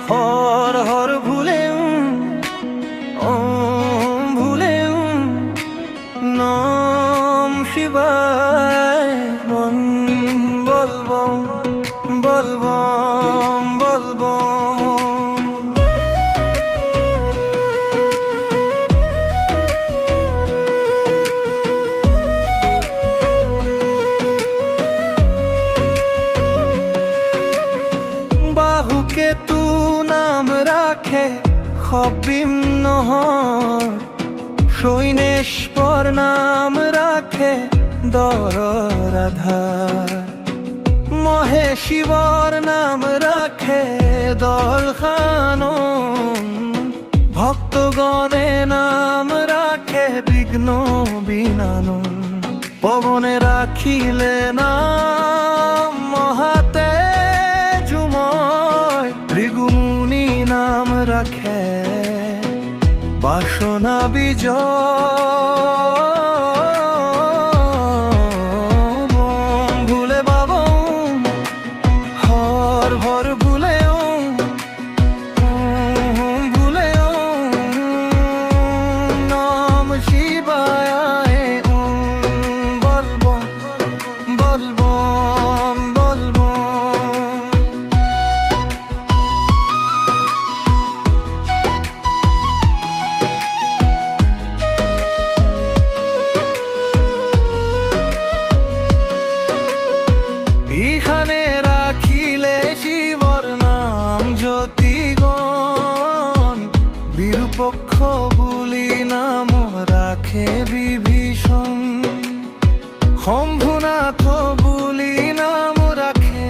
হর হর ভুলে ভুলে নম শিবায় বলবো বলবো বলবো। বাহুকে তু নাম রাখে খবিম নহর, সৈনেশ্বর নাম রাখে দরাধার, মহেশিবর নাম রাখে দল খানন, ভক্তগণে নাম রাখে বিঘ্ন বিনানন। পবনে রাখিলে নাম মহাতে জুময়, ভৃগুমুনি নাম রাখে বাসনা বিজয়। ভুলে বাবা হর হর ভুলে ভুলে নাম শিবায় বলবো বলবো বলবো। এখানে রাখিলে শিবর নাম জ্যোতিগণ, বিরূপক্ষ বুলি নাম রাখে বিভীষণ, শম্ভুনাথ বুলি নাম রাখে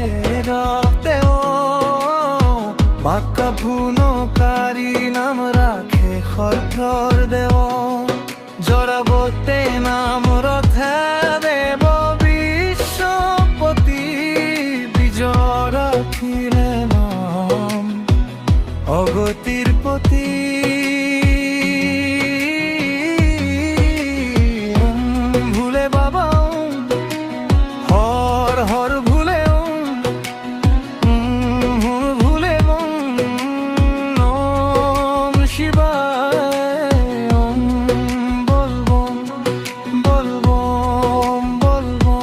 দেও, বাক্যাভুনকারী নাম রাখে খদ্ৰৰ দেৱ, জৰাৱতে নাম ৰথে দেৱ বিশ্বপতি, বিজয় রাখিলে নাম অগতির পতি। ভুলে বাবা হর হর ভুলে ভুলে নম শিবায় বলবো বলবো বলবো।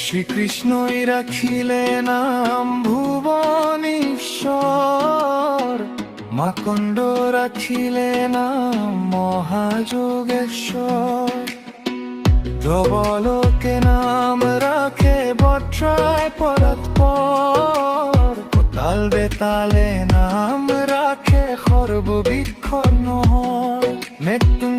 শ্রীকৃষ্ণই রাখিলে নাম ভুবনেশ্বর, মাকণ্ড রাখিলে নাম মহাযোগেশ্বর, ধবলোকে নাম রাখে বট্রায় পরাৎপর, তাল বেতালে নাম রাখে সর্ববৃক্ষ নহর, মৃত্যু